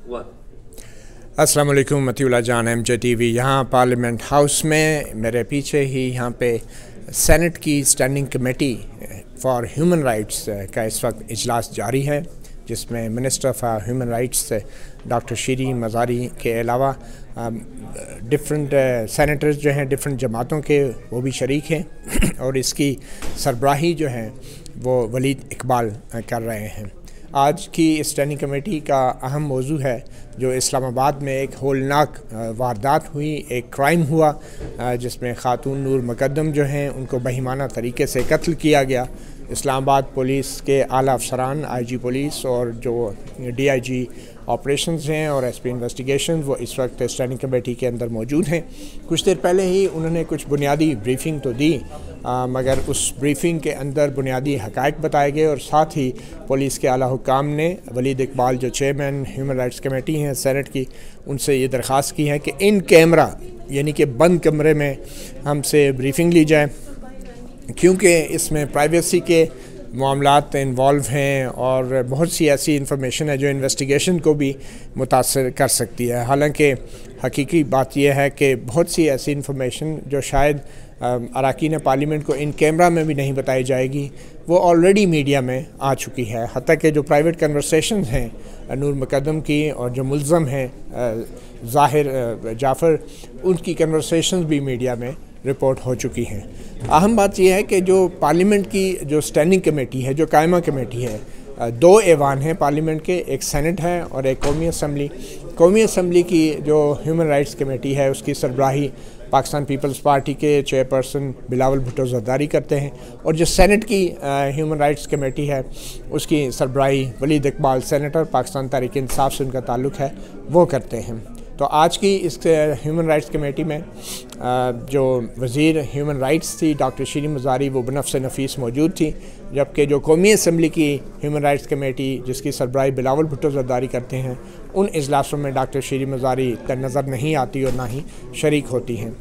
अस्सलाम वालेकुम मतिउल्लाह जान MJtv यहाँ पार्लियामेंट हाउस में मेरे पीछे ही यहाँ पे सैनेट की standing committee for human rights का इस वक्त इजलास जारी है, जिसमें minister for human rights doctor Shireen Mazari के अलावा डिफरेंट सेनेटर्स जो हैं डिफरेंट जमातों के वो भी शरीक हैं और इसकी सरबराही जो है वो वलीद इकबाल कर रहे हैं। आज की स्टैंडिंग कमेटी का अहम मौजू है जो इस्लामाबाद में एक होलनाक वारदात हुई, एक क्राइम हुआ जिसमें खातून नूर मक़द्दम जो हैं उनको बेईमाना तरीके से कत्ल किया गया। इस्लामाबाद पुलिस के आला अफसरान IG पुलिस और जो DIG ऑपरेशंस हैं और SP इन्वेस्टिगेशन वो इस वक्त स्टैंडिंग कमेटी के अंदर मौजूद हैं। कुछ देर पहले ही उन्होंने कुछ बुनियादी ब्रीफिंग तो दी मगर उस ब्रीफिंग के अंदर बुनियादी हक़ाइक़ बताए गए और साथ ही पुलिस के आला हुक्काम ने वलीद इकबाल जो चेयरमैन ह्यूमन राइट्स कमेटी हैं सेनेट की, उनसे ये दरख्वास्त की है कि इन कैमरा यानी कि बंद कमरे में हमसे ब्रीफिंग ली जाए, क्योंकि इसमें प्राइवेसी के मामलात इन्वॉल्व हैं और बहुत सी ऐसी इन्फॉर्मेशन है जो इन्वेस्टिगेशन को भी मुतासर कर सकती है। हालांकि हकीकी बात यह है कि बहुत सी ऐसी इन्फॉर्मेशन जो शायद अरकान पार्लियामेंट को इन कैमरा में भी नहीं बताई जाएगी वो ऑलरेडी मीडिया में आ चुकी है। हत्ता कि जो प्राइवेट कन्वर्सेशंस हैं नूर मुक़द्दम की और जो मुल्ज़म हैं जाफ़र, उनकी कन्वर्सेशंस भी मीडिया में रिपोर्ट हो चुकी हैं। अहम बात यह है कि जो पार्लियामेंट की जो स्टैंडिंग कमेटी है, जो कायमा कमेटी है, दो ऐवान हैं पार्लियामेंट के, एक सेनेट है और एक कौमी असम्बली। कौमी असम्बली की जो ह्यूमन राइट्स कमेटी है उसकी सरबराही पाकिस्तान पीपल्स पार्टी के चेयरपर्सन बिलावल भुट्टो ज़रदारी करते हैं और जो सेनेट की ह्यूमन राइट्स कमेटी है उसकी सरबराही वलीद इकबाल सेनेटर पाकिस्तान तहरीक इंसाफ से उनका ताल्लुक़ है वो करते हैं। तो आज की इस ह्यूमन राइट्स कमेटी में जो वज़ीर ह्यूमन राइट्स थी डॉक्टर शीरी मज़ारी वो बनफ़्स नफ़ीस मौजूद थी, जबकि जो कौमी असम्बली की ह्यूमन राइट्स कमेटी जिसकी सरबराही बिलावल भुट्टो ज़रदारी करते हैं उन इजलासों में डॉक्टर शीरी मज़ारी नज़र नहीं आती और ना ही शरीक होती हैं।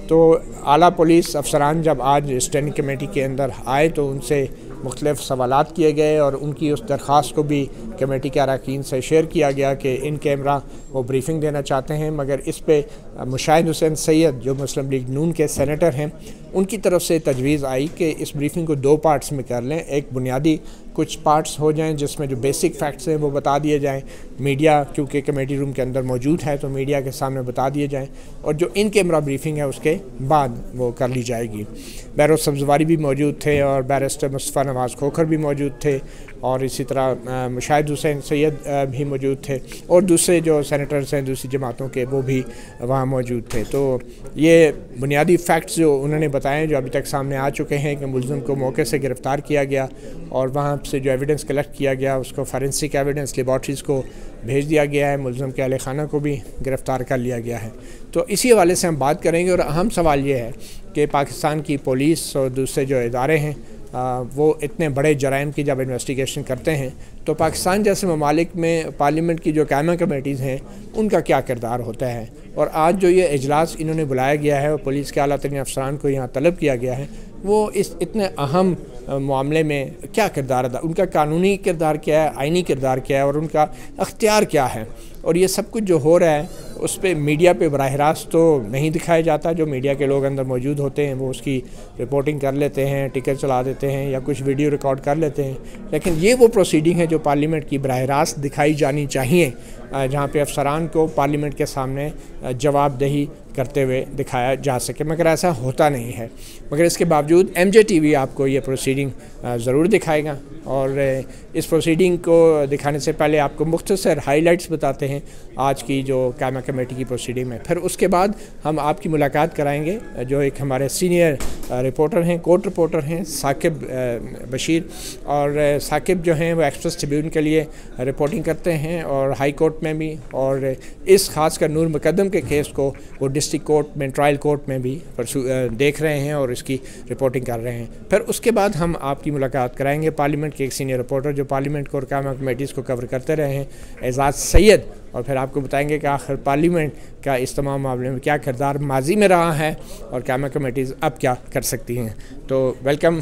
तो आला पुलिस अफसरान जब आज स्टैंडिंग कमेटी के अंदर आए तो उनसे मुख्तलिफ़ सवालात किए गए और उनकी उस दरख्वास्त को भी कमेटी के अरकान से शेयर किया गया कि इन कैमरा वो ब्रीफिंग देना चाहते हैं, मगर इस पे मुशाहिद हुसैन सैयद जो मुस्लिम लीग नून के सेनेटर हैं उनकी तरफ से तजवीज़ आई कि इस ब्रीफिंग को दो पार्ट्स में कर लें। एक बुनियादी कुछ पार्ट्स हो जाएं जिसमें जो बेसिक फैक्ट्स हैं वो बता दिए जाएं, मीडिया क्योंकि कमेटी रूम के अंदर मौजूद है तो मीडिया के सामने बता दिए जाएं, और जो इन कैमरा ब्रीफिंग है उसके बाद वो कर ली जाएगी। बैरो सब्ज़वारी भी मौजूद थे और बैरिस्टर मुस्तफ़ा नवाज़ खोखर भी मौजूद थे और इसी तरह मुशाहिद हुसैन सैयद भी मौजूद थे और दूसरे जो सेनेटर्स हैं दूसरी जमातों के वो भी वहाँ मौजूद थे। तो ये बुनियादी फैक्ट्स जो उन्होंने बताए जो अभी तक सामने आ चुके हैं कि मुल्ज़िम को मौके से गिरफ़्तार किया गया और वहाँ से जो एविडेंस कलेक्ट किया गया उसको फॉरेंसिक एविडेंस लेबॉर्ट्रीज़ को भेज दिया गया है, मुल्ज़िम के अहले खाना को भी गिरफ़्तार कर लिया गया है। तो इसी हवाले से हम बात करेंगे और अहम सवाल ये है कि पाकिस्तान की पुलिस और दूसरे जो इदारे हैं वो इतने बड़े जराइम की जब इन्वेस्टिगेशन करते हैं तो पाकिस्तान जैसे ममालिक में पार्लियामेंट की जो कायमा कमेटीज़ हैं उनका क्या किरदार होता है। और आज जो ये इजलास इन्होंने बुलाया गया है और पुलिस के आला तरीन अफसरान को यहाँ तलब किया गया है वो इस इतने अहम मामले में क्या किरदार अदा, उनका कानूनी किरदार क्या है, आइनी किरदार क्या है और उनका अख्तियार क्या है। और ये सब कुछ जो हो रहा है उस पर मीडिया पे बराह रास्त तो नहीं दिखाया जाता, जो मीडिया के लोग अंदर मौजूद होते हैं वो उसकी रिपोर्टिंग कर लेते हैं, टिकर चला देते हैं या कुछ वीडियो रिकॉर्ड कर लेते हैं, लेकिन ये वो प्रोसीडिंग है जो पार्लियामेंट की बराह रास्त दिखाई जानी चाहिए, जहाँ पे अफसरान को पार्लियामेंट के सामने जवाबदेही करते हुए दिखाया जा सके, मगर ऐसा होता नहीं है। मगर इसके बावजूद MJtv आपको ये प्रोसीडिंग ज़रूर दिखाएगा और इस प्रोसीडिंग को दिखाने से पहले आपको मुख्तसर हाइलाइट्स बताते हैं आज की जो कायमा कमेटी की प्रोसीडिंग में। फिर उसके बाद हम आपकी मुलाकात कराएंगे जो एक हमारे सीनियर रिपोर्टर हैं, कोर्ट रिपोर्टर हैं साकिब बशीर, और साकिब जो हैं वो एक्सप्रेस ट्रिब्यून के लिए रिपोर्टिंग करते हैं और हाई कोर्ट में भी, और इस खासकर नूर मुक़द्दम के केस को वो डिस्ट्रिक्ट कोर्ट में ट्रायल कोर्ट में भी देख रहे हैं और इसकी रिपोर्टिंग कर रहे हैं। फिर उसके बाद हम आपकी मुलाकात कराएंगे पार्लियामेंट के एक सीनियर रिपोर्टर जो पार्लियामेंट को और कायमा कमेटीज़ को कवर करते रहे हैं, एजाज़ सैयद, और फिर आपको बताएंगे कि आखिर पार्लियामेंट का इस तमाम मामले में क्या किरदार माजी में रहा है और कायमा कमेटीज़ अब क्या कर सकती हैं। तो welcome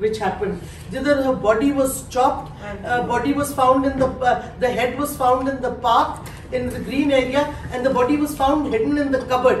which happened, jidhar her body was chopped, body was found in the head was found in the park in the green area, and the body was found hidden in the cupboard.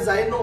as I know.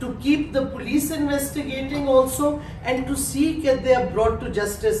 to keep the police investigating also and to see that they are brought to justice.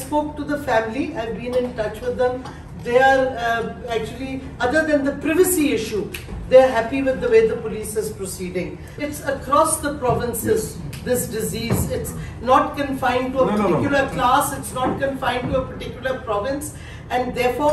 spoke to the family, I've been in touch with them. They are actually, other than the privacy issue, they are happy with the way the police is proceeding. It's across the provinces, this disease. It's not confined to a particular class, it's not confined to a particular province. And therefore,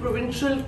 provincial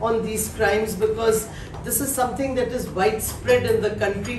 on these crimes, because this is something that is widespread in the country.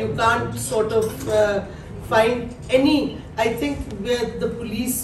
you can't sort of find any, I think where the police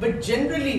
But generally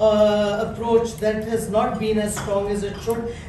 approach, that has not been as strong as it should.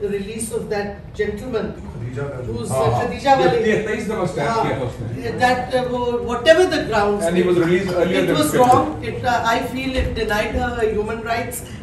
the release of that gentleman who's Khadija wali, that whatever the grounds, and he was released earlier, it was wrong. I feel it denied her human rights.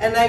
and I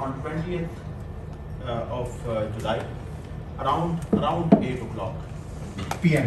On 20th of July around 8 o'clock PM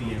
PM.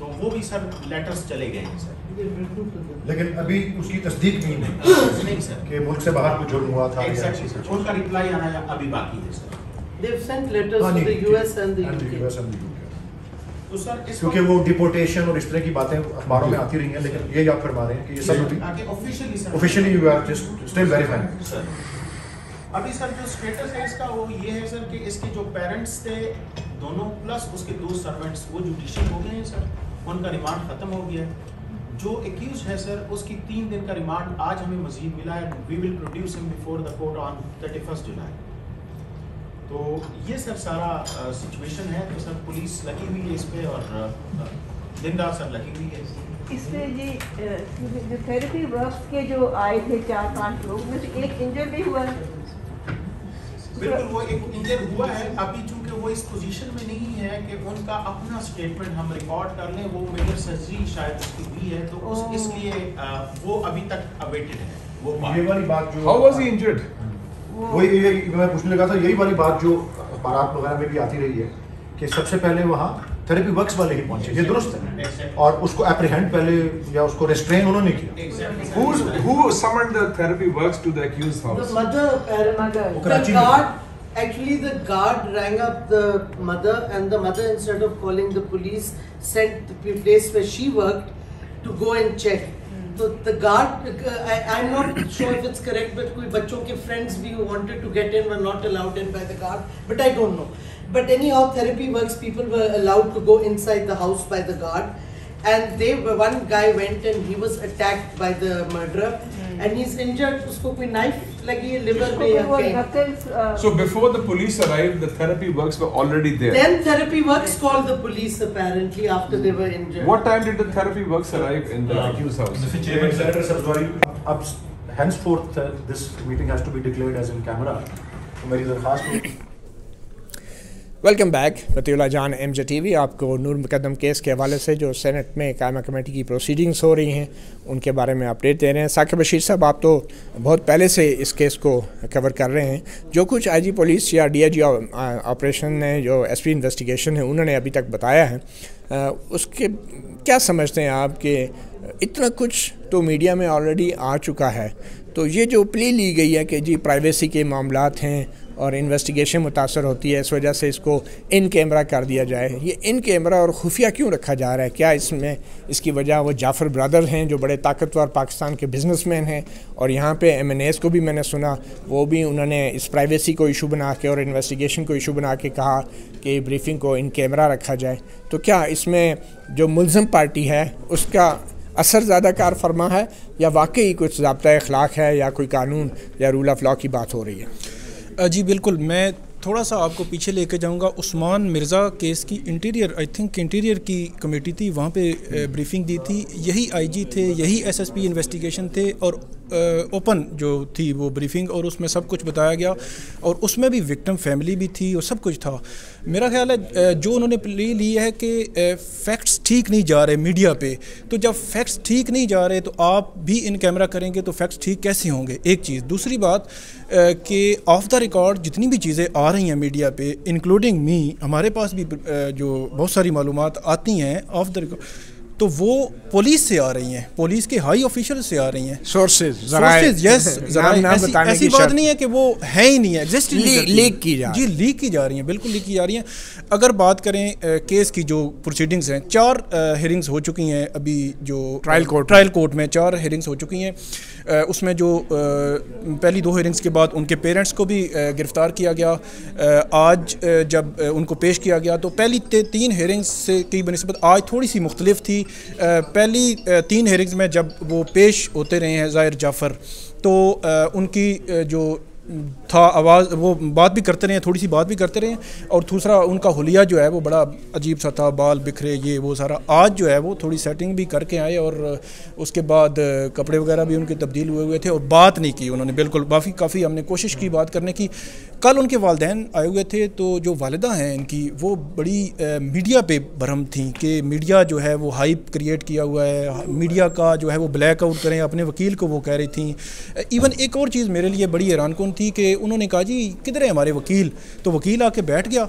तो वो भी sir letters चले गए हैं sir, लेकिन अभी उसकी तस्दीक नहीं सर कि मुल्क से बाहर कोई जुर्म हुआ था। एग्जैक्टली सर, उनका रिप्लाई आना अभी बाकी है sir. They've sent letters to the US and the UK. तो सर क्योंकि वो डिपोर्टेशन और इस तरह की बातें अखबारों में आती रही हैं, लेकिन ये आप फरमा रहे हैं कि ये सब officially you are just still verifying sir. अभी सर जो स्टेटस है इसका वो ये है सर कि इसके जो पेरेंट्स थे दोनों प्लस उसके 2 सर्वेंट्स वो जुडिशियल हो गए हैं सर, उनका रिमांड खत्म हो गया है। जो एक्यूज है सर उसकी 3 दिन का रिमांड आज हमें मजीद मिला है। We will produce him before the court on 31 July. तो ये सर सारा सिचुएशन है। तो सर पुलिस लगी हुई है इस पे और दिन रात सर लगी हुई है इसमें। जी जो थेरेपी वर्क्स के जो आए थे 4-5 लोग में से एक इंजर भी हुआ है। बिल्कुल वो एक इंजर हुआ है। अभी चूंकि वो इस पोजीशन में नहीं है कि उनका अपना स्टेटमेंट हम रिकॉर्ड कर लें, वो मेजर सर्जरी शायद उसकी हुई है तो इसलिए वो अभी तक अवेटेड है। वो ये वाली बात जो हाउ वाज ही इंजर्ड, वही मैं पूछने लगा था, यही वाली बात जो अखबारात वगैरह में भी आती रही है कि सबसे पहले वहाँ थेरेपी वर्क्स वाले ही पहुंचे, ये दुरुस्त है, और उसको एप्रीहेंड पहले या उसको रेस्ट्रेन उन्होंने किया। who summoned the therapy works to the accused house? The mother, the guard, actually the guard rang up the mother, and the mother, instead of calling the police, sent the place where she worked to go and check. So the guard, I'm not sure if it's correct, but कोई बच्चों के friends भी who wanted to get in were not allowed in by the guard, but I don't know. But anyhow, therapy works people were allowed to go inside the house by the guard, and one guy went and he was attacked by the murderer, and he's injured. उसको कोई knife लगी है liver में या कहीं. So before the police arrived, the therapy works were already there. Then therapy works called the police apparently after they were injured. What time did the therapy works arrive in the accused house? Mr. Chairman, Senator Sabzwari, अब henceforth this meeting has to be declared as in camera. तो मेरी दरख्वास्त है। Welcome back Matiullah जान MJtv। आपको नूर Muqaddam case के हवाले से जो सेनेट में कायमा कमेटी की प्रोसीडिंग्स हो रही हैं उनके बारे में अपडेट दे रहे हैं। साकिब बशीर साहब, आप तो बहुत पहले से इस केस को कवर कर रहे हैं। जो कुछ IG पुलिस या DIG ऑपरेशन ने जो SP इन्वेस्टिगेशन है उन्होंने अभी तक बताया है, उसके क्या समझते हैं आप कि इतना कुछ तो मीडिया में ऑलरेडी आ चुका है, तो ये जो प्ली ली गई है कि जी प्राइवेसी के मामलात हैं और इन्वेस्टिगेशन मुतासर होती है, इस वजह से इसको इन कैमरा कर दिया जाए, ये इन कैमरा और खुफिया क्यों रखा जा रहा है? क्या इसमें इसकी वजह वो जाफ़र ब्रदर हैं जो बड़े ताकतवर पाकिस्तान के बिजनेसमैन हैं, और यहाँ पे MNAs को भी मैंने सुना वो भी उन्होंने इस प्राइवेसी को इशू बना के और इन्वेस्टिगेशन को इशू बना के कहा कि ब्रीफिंग को इन कैमरा रखा जाए। तो क्या इसमें जो मुलज़म पार्टी है उसका असर ज़्यादा कार फरमा है या वाकई कुछ ज़ाब्ता अखलाक है या कोई कानून या रूल ऑफ लॉ की बात हो रही है? जी बिल्कुल, मैं थोड़ा सा आपको पीछे लेके जाऊंगा। उस्मान मिर्ज़ा केस की इंटीरियर की कमेटी थी, वहाँ पे ब्रीफिंग दी थी, यही IG थे, यही SSP इन्वेस्टिगेशन थे, और ओपन जो थी वो ब्रीफिंग, और उसमें सब कुछ बताया गया, और उसमें भी विक्टिम फैमिली भी थी और सब कुछ था। मेरा ख्याल है जो उन्होंने प्ली ली है कि फैक्ट्स ठीक नहीं जा रहे मीडिया पे, तो जब फैक्ट्स ठीक नहीं जा रहे तो आप भी इन कैमरा करेंगे तो फैक्ट्स ठीक कैसे होंगे? एक चीज़। दूसरी बात कि ऑफ द रिकॉर्ड जितनी भी चीज़ें आ रही हैं मीडिया पे, इंक्लूडिंग मी, हमारे पास भी जो बहुत सारी मालूमात आती हैं ऑफ द रिकॉर्ड, तो वो पुलिस से आ रही हैं, पुलिस के हाई ऑफिशियल से आ रही हैं, सोर्सेज। यस, ऐसी बात नहीं है कि वो है ही नहीं है, एग्जिस्ट लीक की जा जी, लीक की जा रही हैं, बिल्कुल लीक की जा रही हैं। अगर बात करें केस की जो प्रोसीडिंग्स हैं, 4 हियरिंग्स हो चुकी हैं अभी, जो ट्रायल कोर्ट में 4 हियरिंग्स हो चुकी हैं। उसमें जो पहली 2 हियरिंग्स के बाद उनके पेरेंट्स को भी गिरफ़्तार किया गया। आज जब उनको पेश किया गया तो पहली 3 हियरिंग्स से की बनिस्बत आज थोड़ी सी मुख्तलिफ थी। पहली 3 हियरिंग्स में जब वो पेश होते रहे हैं ज़ाहिर जाफ़र, तो उनकी जो था आवाज़, वो बात भी करते रहे, थोड़ी सी बात भी करते रहे, और दूसरा उनका हुलिया जो है वो बड़ा अजीब सा था, बाल बिखरे, ये वो सारा। आज जो है वो थोड़ी सेटिंग भी करके आए, और उसके बाद कपड़े वगैरह भी उनके तब्दील हुए थे, और बात नहीं की उन्होंने, बिल्कुल काफ़ी हमने कोशिश की बात करने की। कल उनके वालिदैन आए हुए थे, तो जो वालिदा हैं इनकी, वो बड़ी मीडिया पे भरम थी कि मीडिया जो है वो हाइप क्रिएट किया हुआ है, मीडिया का जो है वो ब्लैक आउट करें, अपने वकील को वो कह रही थी। इवन एक और चीज़ मेरे लिए बड़ी हैरानकुन थी कि उन्होंने कहा जी किधर है हमारे वकील, तो वकील आके बैठ गया,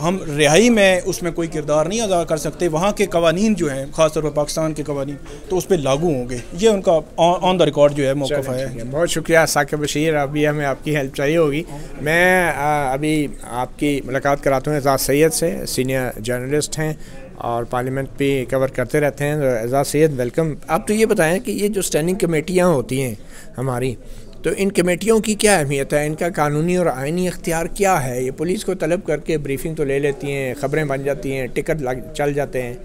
हम रिहाई में उसमें कोई किरदार नहीं अदा कर सकते, वहाँ के कवानीन जो हैं ख़ासतौर पर पाकिस्तान के कवानीन तो उस पर लागू होंगे। ये उनका ऑन द रिकॉर्ड जो है मौक़िफ़ है। बहुत शुक्रिया साकिब बशीर, अभी हमें आपकी हेल्प चाहिए होगी। मैं अभी आपकी मुलाकात कराता हूँ एजाज़ सैयद से, सीनियर जर्नलिस्ट हैं और पार्लियामेंट पे कवर करते रहते हैं। तो एजाज़ सैयद वेलकम। आप तो ये बताएं कि ये जो स्टैंडिंग कमेटियाँ होती हैं हमारी, तो इन कमेटियों की क्या अहमियत है, इनका कानूनी और आइनी इख्तियार क्या है? ये पुलिस को तलब करके ब्रीफिंग तो ले लेती हैं, ख़बरें बन जाती हैं, टिकट चल जाते हैं,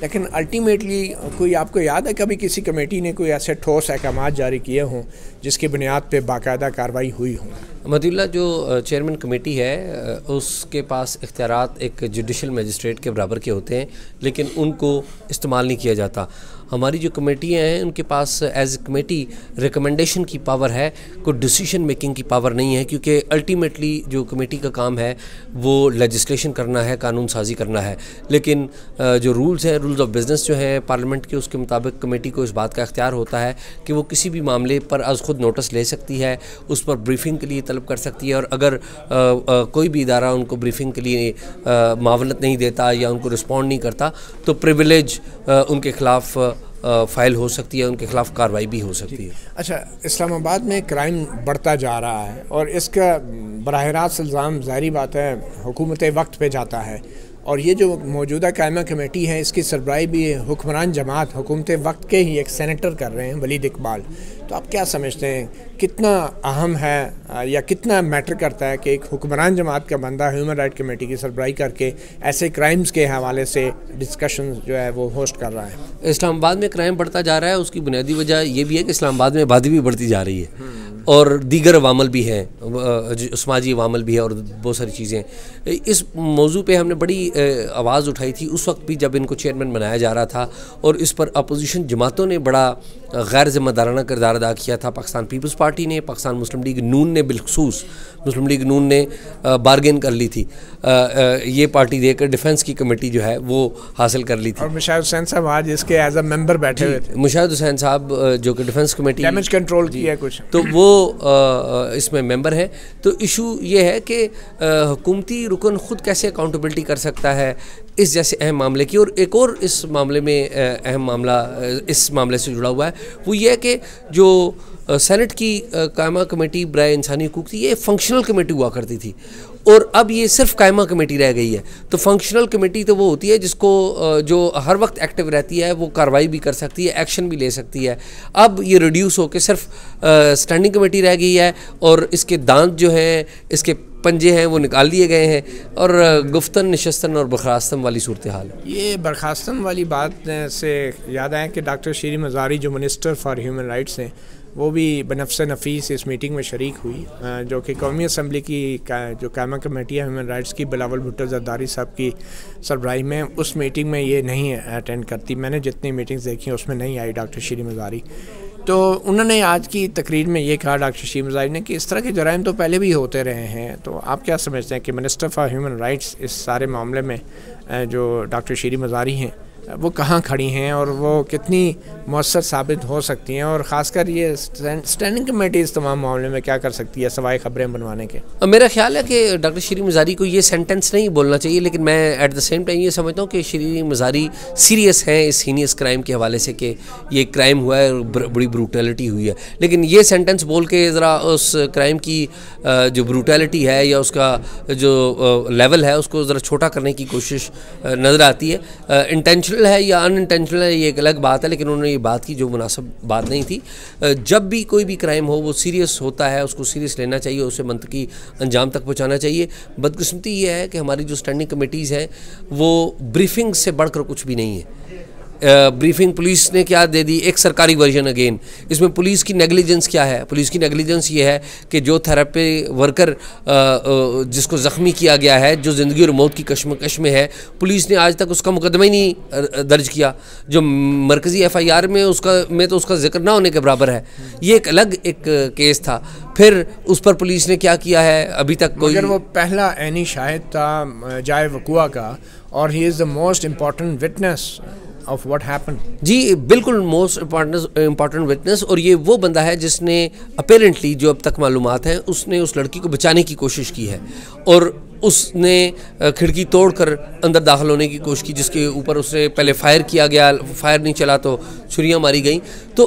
लेकिन अल्टीमेटली कोई आपको याद है कभी किसी कमेटी ने कोई ऐसे ठोस अहकामात जारी किए हों जिसकी बुनियाद पे बाकायदा कार्रवाई हुई हो? मतियुल्लाह जो चेयरमैन कमेटी है उसके पास इख्तियारात एक जुडिशल मजिस्ट्रेट के बराबर के होते हैं, लेकिन उनको इस्तेमाल नहीं किया जाता। हमारी जो कमेटियाँ हैं उनके पास एज ए कमेटी रिकमेंडेशन की पावर है, कोई डिसीजन मेकिंग की पावर नहीं है, क्योंकि अल्टीमेटली जो कमेटी का काम है वो लेजिस्लेशन करना है, कानून साजी करना है। लेकिन जो रूल्स हैं, रूल्स ऑफ बिज़नेस जो हैं पार्लियामेंट के, उसके मुताबिक कमेटी को इस बात का इख्तियार होता है कि वो किसी भी मामले पर आज खुद नोटिस ले सकती है, उस पर ब्रीफिंग के लिए तलब कर सकती है, और अगर कोई भी इदारा उनको ब्रीफिंग के लिए मावनत नहीं देता या उनको रिस्पॉन्ड नहीं करता तो प्रिविलेज उनके ख़िलाफ़ फ़ाइल हो सकती है, उनके ख़िलाफ़ कार्रवाई भी हो सकती है। अच्छा, इस्लामाबाद में क्राइम बढ़ता जा रहा है और इसका बराह रास्त इल्ज़ाम ज़ाहिर बात है हुकूमत वक्त पे जाता है, और ये जो मौजूदा कायमा कमेटी है इसकी सरबराही भी हुक्मरान जमात हुकूमत वक्त के ही एक सेनेटर कर रहे हैं, वलीद इकबाल। तो आप क्या समझते हैं कितना अहम है या कितना मैटर करता है कि एक हुक्मरान जमात का बंदा ह्यूमन राइट कमेटी की सरबराही करके ऐसे क्राइम्स के हवाले से डिस्कशन जो है वो होस्ट कर रहा है? इस्लामाबाद में क्राइम बढ़ता जा रहा है, उसकी बुनियादी वजह ये भी है कि इस्लामाबाद में आबादी भी बढ़ती जा रही है और दीगर अवामल भी हैं, समाजी अवामल भी है और बहुत सारी चीज़ें। इस मौजू पे हमने बड़ी आवाज़ उठाई थी उस वक्त भी जब इनको चेयरमैन बनाया जा रहा था, और इस पर अपोजिशन जमातों ने बड़ा गैर ज़िम्मेदाराना किरदार अदा किया था। पाकिस्तान पीपल्स पार्टी ने, पाकिस्तान मुस्लिम लीग नून ने, बिलखसूस मुस्लिम लीग नून ने बारगेन कर ली थी, ये पार्टी देकर डिफेंस की कमेटी जो है वो हासिल कर ली थी। और मुशाहिद हुसैन साहब आज इसके एज अ मेंबर बैठे हुए थे। मुशाहिद हुसैन साहब जो कि डिफेंस कमेटी डैमेज कंट्रोल किया कुछ, तो वो इसमें मेंबर है। तो इशू ये है कि हुकूमती रुकन ख़ुद कैसे अकाउंटेबिलिटी कर सकता है इस जैसे अहम मामले की। और एक और इस मामले में अहम मामला इस मामले से जुड़ा हुआ है, वो ये है कि जो सैनेट की कायमा कमेटी बराए इंसानी हकूक़ थी, ये फंक्शनल कमेटी हुआ करती थी और अब ये सिर्फ कायमा कमेटी रह गई है। तो फंक्शनल कमेटी तो वो होती है जिसको जो हर वक्त एक्टिव रहती है, वो कार्रवाई भी कर सकती है, एक्शन भी ले सकती है। अब ये रिड्यूस होकर सिर्फ स्टैंडिंग कमेटी रह गई है और इसके दांत जो हैं, इसके पंजे हैं, वो निकाल दिए गए हैं और गुफ्तन नशस्तन और बर्खास्तन वाली सूरत हाल है। ये बर्खास्तन वाली बात से याद आया कि डॉक्टर शीरी मज़ारी जो मिनिस्टर फॉर ह्यूमन राइट्स हैं वो भी बनफ्स नफीस इस मीटिंग में शरीक हुई, जो कि कौमी असम्बली की जो कायमा कमेटी है ह्यूमन राइट्स की बिलावल भुट्टो जरदारी साहब की सरबराही में, उस मीटिंग में ये नहीं अटेंड करती। मैंने जितनी मीटिंग्स देखी उसमें नहीं आई डॉक्टर शीरी मज़ारी। तो उन्होंने आज की तकरीर में ये कहा डॉक्टर शीरी मज़ारी ने कि इस तरह के जराइम तो पहले भी होते रहे हैं। तो आप क्या समझते हैं कि मिनिस्टर फॉर ह्यूमन राइट्स इस सारे मामले में जो डॉक्टर शीरी मज़ारी हैं वो कहाँ खड़ी हैं और वो कितनी मौसर साबित हो सकती हैं, और ख़ासकर ये स्टैंडिंग कमेटी इस तमाम मामले में क्या कर सकती है सवाए ख़बरें बनवाने के? मेरा ख्याल है कि डॉक्टर शीरी मज़ारी को ये सेंटेंस नहीं बोलना चाहिए, लेकिन मैं एट द सेम टाइम ये समझता हूँ कि शीरी मज़ारी सीरियस हैं इस हीनियस क्राइम के हवाले से कि ये क्राइम हुआ है और बड़ी ब्रूटैलिटी हुई है। लेकिन ये सेंटेंस बोल के ज़रा उस क्राइम की जो ब्रूटैलिटी है या उसका जो लेवल है उसको ज़रा छोटा करने की कोशिश नज़र आती है। इंटेंशनल है या अनइंटेंशनल है ये एक अलग बात है, लेकिन उन्होंने ये बात की जो मुनासिब बात नहीं थी। जब भी कोई भी क्राइम हो वो सीरियस होता है, उसको सीरियस लेना चाहिए, उसे मंतकी अंजाम तक पहुंचाना चाहिए। बदकिस्मती ये है कि हमारी जो स्टैंडिंग कमेटीज़ हैं वो ब्रीफिंग से बढ़कर कुछ भी नहीं है। ब्रीफिंग पुलिस ने क्या दे दी, एक सरकारी वर्जन अगेन। इसमें पुलिस की नेगलिजेंस क्या है? पुलिस की नेगलिजेंस ये है कि जो थेरेपी वर्कर जिसको ज़ख्मी किया गया है, जो ज़िंदगी और मौत की कश्मकश में है, पुलिस ने आज तक उसका मुकदमा ही नहीं दर्ज किया। जो मरकज़ी FIR में तो उसका जिक्र ना होने के बराबर है। ये एक अलग एक केस था। फिर उस पर पुलिस ने क्या किया है अभी तक कोई, मगर वो पहला ऐनी शाहिद था जाए वक़ुआ का, और he is the most important witness of what happened। जी बिल्कुल मोस्ट इम्पॉर्टेंट विटनेस, और ये वो बंदा है जिसने अपेरेंटली जो अब तक मालूमात हैं उसने उस लड़की को बचाने की कोशिश की है। और उस ने खिड़की तोड़ कर अंदर दाखिल होने की कोशिश की, जिसके ऊपर उससे पहले फायर किया गया, फायर नहीं चला तो छुरियाँ मारी गई। तो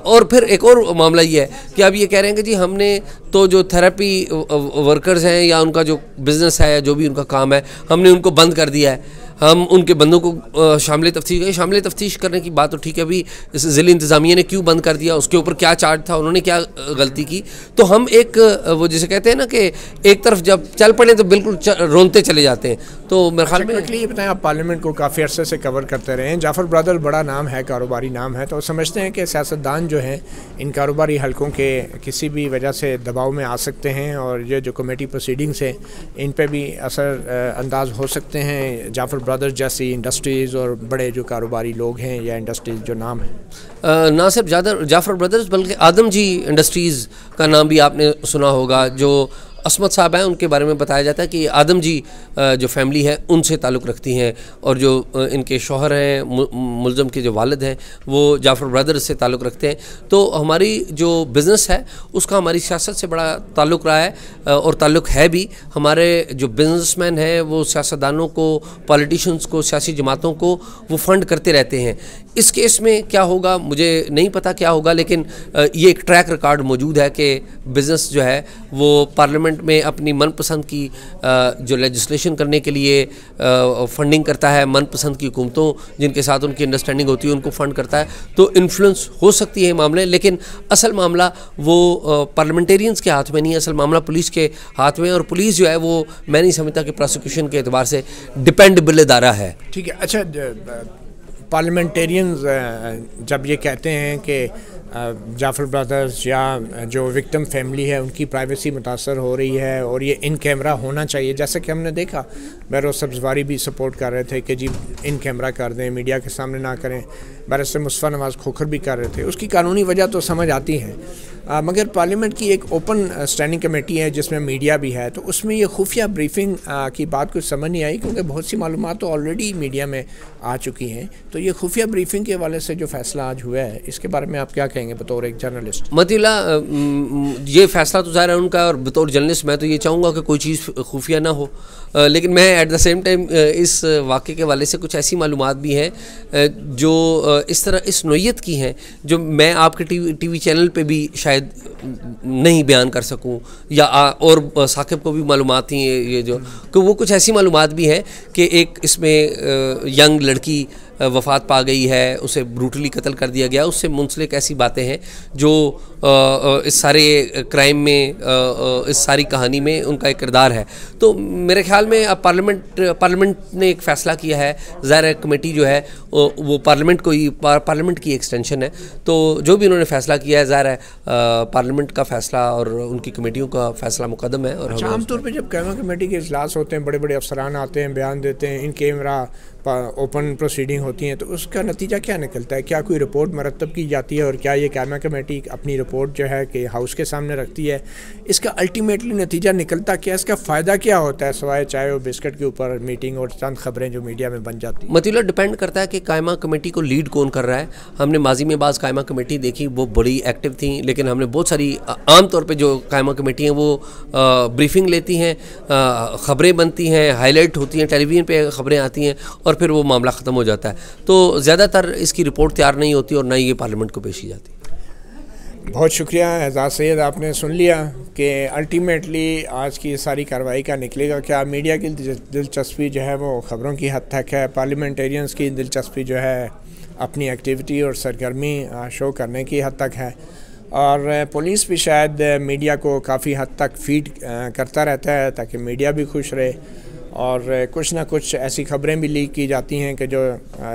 और फिर एक और मामला ये है कि अब ये कह रहे हैं कि जी हमने तो जो थेरेपी वर्कर्स हैं या उनका जो बिज़नेस है, जो भी उनका काम है, हमने उनको बंद कर दिया है, हम उनके बंदों को शामिल तफ्तीश करने की बात तो ठीक है, अभी ज़िला इंतज़ामिया ने क्यों बंद कर दिया, उसके ऊपर क्या चार्ज था, उन्होंने क्या गलती की। तो हम एक वो जिसे कहते हैं ना कि एक तरफ जब चल पड़े तो बिल्कुल रोनते चले जाते हैं। तो मेरे ख्याल में ये बताएं, आप पार्लियामेंट को काफ़ी अरसे से कवर करते रहे हैं, जाफ़र ब्रदर बड़ा नाम है, कारोबारी नाम है, तो समझते हैं कि सियासतदान जो हैं इन कारोबारी हलकों के किसी भी वजह से दबाव में आ सकते हैं और ये जो कमेटी प्रोसीडिंग्स हैं इन पे भी असर अंदाज हो सकते हैं, जाफ़र ब्रदर्स जैसी इंडस्ट्रीज़ और बड़े जो कारोबारी लोग हैं या इंडस्ट्रीज़ जो नाम है। ना सिर्फ जाफ़र ब्रदर्स बल्कि आदम जी इंडस्ट्रीज़ का नाम भी आपने सुना होगा, जो असमत साहब हैं, उनके बारे में बताया जाता है कि आदम जी जो फैमिली है उनसे ताल्लुक़ रखती हैं, और जो इनके शौहर हैं, मुलज़म के जो वालिद हैं, वो जाफ़र ब्रदर्स से ताल्लुक़ रखते हैं। तो हमारी जो बिज़नेस है उसका हमारी सियासत से बड़ा ताल्लुक़ रहा है और ताल्लुक़ है भी। हमारे जो बिज़नेसमैन हैं वो सियासतदानों को, पॉलिटिशियंस को, सियासी जमातों को वो फ़ंड करते रहते हैं। इस केस में क्या होगा मुझे नहीं पता क्या होगा, लेकिन ये एक ट्रैक रिकॉर्ड मौजूद है कि बिज़नेस जो है वो पार्लियामेंट में अपनी मनपसंद की जो लेजिस्लेशन करने के लिए फंडिंग करता है, मनपसंद की हुकूमतों जिनके साथ उनकी अंडरस्टैंडिंग होती है उनको फ़ंड करता है। तो इन्फ्लुएंस हो सकती है मामले, लेकिन असल मामला वो पार्लियामेंटेरियंस के हाथ में नहीं है, असल मामला पुलिस के हाथ में। और पुलिस जो है वो मैं नहीं समझता कि प्रोसिक्यूशन के एतबार से डिपेंडेबल इदारा है। ठीक है, अच्छा, पार्लियामेंटेरियंस जब ये कहते हैं कि जाफ़र ब्रदर्स या जो विक्टिम फैमिली है उनकी प्राइवेसी मुतासर हो रही है और ये इन कैमरा होना चाहिए, जैसे कि हमने देखा बैरो सब्ज़वारी भी सपोर्ट कर रहे थे कि जी इन कैमरा कर दें, मीडिया के सामने ना करें, बैरिस्टर मुस्तफ़ा नवाज़ खोखर भी कर रहे थे, उसकी कानूनी वजह तो समझ आती है, मगर पार्लियामेंट की एक ओपन स्टैंडिंग कमेटी है जिसमें मीडिया भी है, तो उसमें ये खुफिया ब्रीफिंग की बात कुछ समझ नहीं आई, क्योंकि बहुत सी मालूमात तो ऑलरेडी मीडिया में आ चुकी हैं। तो ये खुफिया ब्रीफिंग के हवाले से जो फ़ैसला आज हुआ है इसके बारे में आप क्या कहेंगे बतौर एक जर्नलिस्ट? मतिउल्लाह, ये फ़ैसला तो ज़ाहिर है उनका, और बतौर जर्नलिस्ट मैं तो ये चाहूँगा कि कोई चीज़ खुफिया ना हो, लेकिन मैं एट द सेम टाइम इस वाक़े के हवाले से कुछ ऐसी मालूमात भी हैं जो इस तरह इस नोयत की हैं जो मैं आपके टीवी चैनल पे भी शायद नहीं बयान कर सकूं, या और साकिब को भी मालूमात थी ये जो, कि वो कुछ ऐसी मालूमात भी हैं कि एक इसमें यंग लड़की वफ़ात पा गई है, उसे ब्रूटली कत्ल कर दिया गया, उससे मुंसलिक ऐसी बातें हैं जो इस सारे क्राइम में, इस सारी कहानी में उनका एक किरदार है। तो मेरे ख्याल में अब पार्लियामेंट ने एक फ़ैसला किया है, ज़ाहिर कमेटी जो है वो पार्लियामेंट की एक्सटेंशन है, तो जो भी उन्होंने फ़ैसला किया है ज़ाहिर है पार्लियामेंट का फ़ैसला और उनकी कमेटियों का फ़ैसला मुकदम है। और आमतौर पर जब कैमा कमेटी के इजलास होते हैं, बड़े बड़े अफसरान आते हैं, बयान देते हैं, इन कैमरा ओपन प्रोसीडिंग होती हैं, तो उसका नतीजा क्या निकलता है? क्या कोई रिपोर्ट मरतब की जाती है और क्या ये कैमा कमेटी अपनी रिपोर्ट जो है कि हाउस के सामने रखती है? इसका अल्टीमेटली नतीजा निकलता क्या, इसका फ़ायदा क्या होता है सिवाय चाय और बिस्किट के ऊपर मीटिंग और चंद खबरें जो मीडिया में बन जाती हैं? मतिउल्लाह, डिपेंड करता है कि कायमा कमेटी को लीड कौन कर रहा है। हमने माजी में बाज़ कायमा कमेटी देखी, वो बड़ी एक्टिव थी, लेकिन हमने बहुत सारी आम तौर पर जो कायमा कमेटी हैं वो ब्रीफिंग लेती हैं, ख़बरें बनती हैं, हाईलाइट होती हैं, टेलीविज़न पर ख़बरें आती हैं और फिर वो मामला ख़त्म हो जाता है। तो ज़्यादातर इसकी रिपोर्ट तैयार नहीं होती और ना ही ये पार्लियामेंट को पेश की जाती। बहुत शुक्रिया एजाज़ सैयद, आपने सुन लिया कि अल्टीमेटली आज की सारी कार्रवाई का निकलेगा क्या। मीडिया की दिलचस्पी जो है वो ख़बरों की हद तक है, पार्लियामेंटेरियंस की दिलचस्पी जो है अपनी एक्टिविटी और सरगर्मी शो करने की हद तक है, और पुलिस भी शायद मीडिया को काफ़ी हद तक फीड करता रहता है ताकि मीडिया भी खुश रहे, और कुछ ना कुछ ऐसी ख़बरें भी लीक की जाती हैं कि जो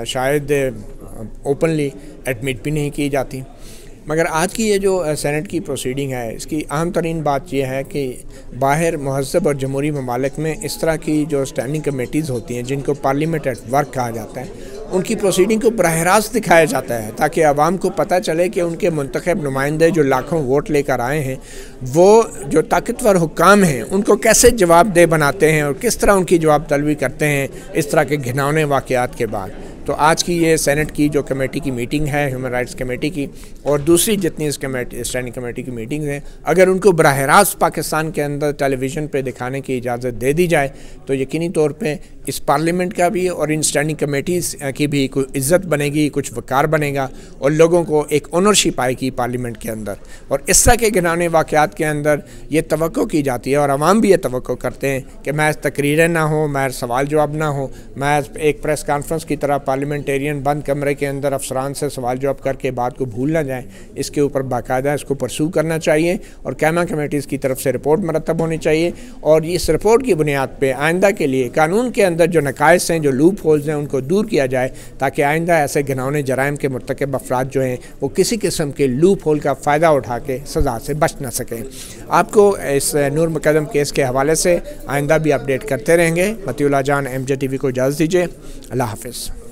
शायद ओपनली एडमिट भी नहीं की जाती। मगर आज की ये जो सेनेट की प्रोसीडिंग है, इसकी अहम तरीन बात यह है कि बाहर महज़ब और जमहूरी ममालिक में इस तरह की जो स्टैंडिंग कमेटीज़ होती हैं जिनको पार्लियामेंट एट वर्क कहा जाता है, उनकी प्रोसीडिंग को बराह रास्त दिखाया जाता है ताकि आवाम को पता चले कि उनके मुंतखब नुमाइंदे जो लाखों वोट लेकर आए हैं वो जो ताकतवर हुक्काम हैं उनको कैसे जवाबदेह बनाते हैं और किस तरह उनकी जवाब तलबी करते हैं इस तरह के घिनौने वाक़यात के बाद। तो आज की ये सैनेट की जो कमेटी की मीटिंग है, ह्यूमन राइट्स कमेटी की, और दूसरी जितनी इस स्टैंडिंग कमेटी की मीटिंग्स हैं, अगर उनको बराह रास्त पाकिस्तान के अंदर टेलीविज़न पे दिखाने की इजाज़त दे दी जाए तो यकीनी तौर पे इस पार्लियामेंट का भी और इन स्टैंडिंग कमेटीज़ की भी कुछ इज़्ज़त बनेगी, कुछ वक़ार बनेगा, और लोगों को एक ओनरशिप आएगी पार्लियामेंट के अंदर। और इस तरह के घिनौने वाक़यात के अंदर ये तवक्को की जाती है, और आवाम भी ये तवक्को करते हैं कि महज तकरीरें ना हो, महज सवाल जवाब ना हो, महज एक प्रेस कॉन्फ्रेंस की तरह पार्लियामेंटेरियन बंद कमरे के अंदर अफसरान से सवाल जवाब करके बात को भूल ना जाए। इसके ऊपर बाकायदा इसको परसू करना चाहिए और कैमा कमेटीज़ की तरफ से रिपोर्ट मरतब होनी चाहिए, और इस रिपोर्ट की बुनियाद पर आइंदा के लिए कानून के अंदर जो नकाइस हैं, जो लूप होल्स हैं, उनको दूर किया जाए, ताकि आइंदा ऐसे घिनौने जराइम के मुर्तकब अफराद जो हैं वो किसी किस्म के लूप होल का फ़ायदा उठा के सज़ा से बच ना सकें। आपको इस नूर मुकद्दम केस के हवाले से आइंदा भी अपडेट करते रहेंगे। मतिउल्लाह जान MJtv को इजाज़त दीजिए। अल्लाह हाफ़िज़।